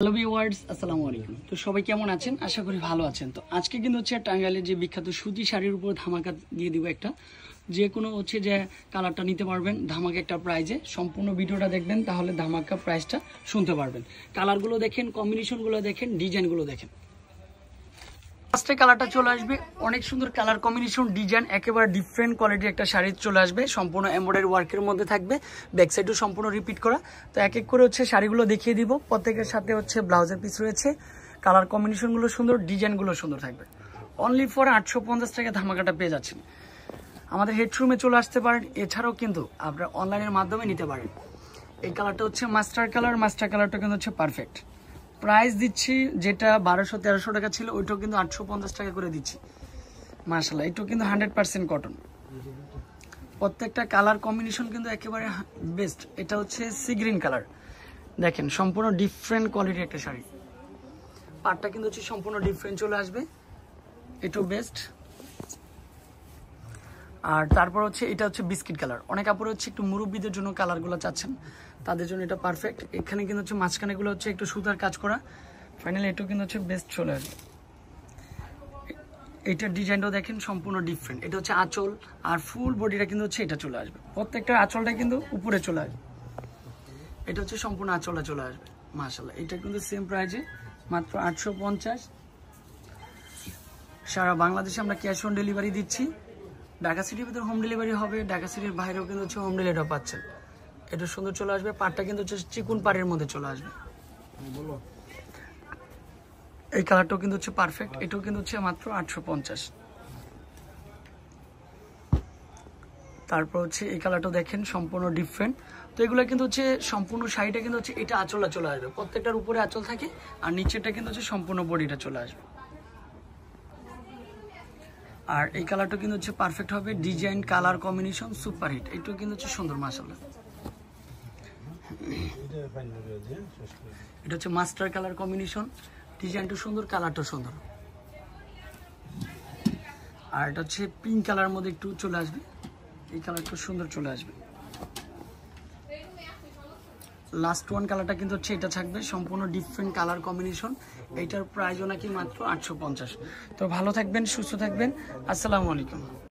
Hello viewers, আসসালামু আলাইকুম। তো সবাই কেমন আছেন? আশা করি ভালো আছেন। তো আজকে কিন্তু হচ্ছে টাঙ্গাইলের যে বিখ্যাত সুতি শাড়ির উপর ধামাকা দিয়ে দিব একটা, যে কোনো হচ্ছে যে কালারটা নিতে পারবেন ধামাকা একটা প্রাইজে। সম্পূর্ণ ভিডিওটা দেখবেন, তাহলে ধামাকা প্রাইসটা শুনতে পারবেন। কালারগুলো দেখেন, কম্বিনেশনগুলো দেখেন, ডিজাইনগুলো দেখেন। ফার্স্টে কালারটা চলে আসবে, অনেক সুন্দর কালার কম্বিনেশন, ডিজাইন একেবারে ডিফারেন্ট কোয়ালিটির একটা শাড়ি চলে আসবে, সম্পূর্ণ এমব্রয়ডারি ওয়ার্কের মধ্যে থাকবে, ব্যাক সাইডও সম্পূর্ণ রিপিট করা। তো এক এক করে হচ্ছে শাড়িগুলো দেখিয়ে দিব। প্রত্যেকের সাথে হচ্ছে ব্লাউজের পিস রয়েছে, কালার কম্বিনেশনগুলো সুন্দর, ডিজাইনগুলো সুন্দর থাকবে। অনলি ফর 850 টাকা ধামাকাটা পেয়ে যাচ্ছেন। আমাদের হেডরুমে চলে আসতে পারেন, এছাড়াও কিন্তু আপনারা অনলাইনের মাধ্যমে নিতে পারেন। এই কালারটা হচ্ছে মাস্টার কালার, মাস্টার কালারটা কিন্তু হচ্ছে পারফেক্ট। প্রাইস দিচ্ছি যেটা 1200-1300 টাকা ছিল, ওইটাও কিন্তু 850 টাকা করে দিচ্ছি। মাশাআল্লাহ, এটাও কিন্তু 100% কটন। প্রত্যেকটা কালার কম্বিনেশন কিন্তু একেবারে বেস্ট। এটা হচ্ছে সি গ্রিন কালার, দেখেন সম্পূর্ণ ডিফারেন্ট কোয়ালিটির একটা শাড়ি। পাটটা কিন্তু হচ্ছে সম্পূর্ণ ডিফারেন্ট চলে আসবে, এটাও বেস্ট। আর তারপর হচ্ছে এটা হচ্ছে বিস্কিট কালার। অনেক কাপড় হচ্ছে একটু মুরব্বীদের জন্য কালারগুলো চাচ্ছেন, তাদের জন্য এটা পারফেক্ট। এখানে কিন্তু হচ্ছে মাঝখানেগুলো হচ্ছে একটু সুতার কাজ করা। ফাইনালি এটাও কিন্তু হচ্ছে বেস্ট চলে আসবে। এইটার ডিজাইনটাও দেখেন সম্পূর্ণ ডিফারেন্ট। এটা হচ্ছে আঁচল, আর ফুল বডিটা কিন্তু হচ্ছে এটা চলে আসবে। প্রত্যেকটা আঁচলটা কিন্তু উপরে চলে আসবে। এটা হচ্ছে সম্পূর্ণ আঁচলটা চলে আসবে। মাশাআল্লাহ, এটা কিন্তু সেম প্রাইজে মাত্র 850। সারা বাংলাদেশে আমরা ক্যাশ অন ডেলিভারি দিচ্ছি। ঢাকা সিটির ভিতরে হোম ডেলিভারি হবে, ঢাকা সিটির বাইরেও কিন্তু হচ্ছে হোম ডেলিভারিও পাচ্ছেন। এটা সুন্দর চলে আসবে, পাটটা কিন্তু হচ্ছে চিকুন পাড়ের মধ্যে চলে আসবে। এই কালারটাও কিন্তু হচ্ছে পারফেক্ট, এটাও কিন্তু হচ্ছে মাত্র 850। তারপর হচ্ছে এই কালারটাও দেখেন সম্পূর্ণ ডিফারেন্ট। তো এগুলো কিন্তু হচ্ছে সম্পূর্ণ শাড়িটা কিন্তু হচ্ছে এটা আঁচলটা চলে আসবে, প্রত্যেকটার উপরে আঁচল থাকে, আর নিচেরটা কিন্তু হচ্ছে সম্পূর্ণ বডিটা চলে আসবে। আর এই কালারটা কিন্তু হচ্ছে পারফেক্ট হবে, design colour combination super hit. এটাও কিন্তু হচ্ছে সুন্দর মাশাআল্লাহ। এটা হচ্ছে মাস্টার কালার কম্বিনেশন, ডিজাইনটা সুন্দর, কালারটা সুন্দর। আর এটা হচ্ছে পিঙ্ক কালার মধ্যে একটু চলে আসবে, এই কালারটা সুন্দর চলে আসবে। লাস্ট ওয়ান কালারটা কিন্তু হচ্ছে এটা থাকবে, সম্পূর্ণ ডিফারেন্ট কালার কম্বিনেশন। এইটার প্রাইসও নাকি মাত্র 850। তো ভালো থাকবেন, সুস্থ থাকবেন, আসসালামু আলাইকুম।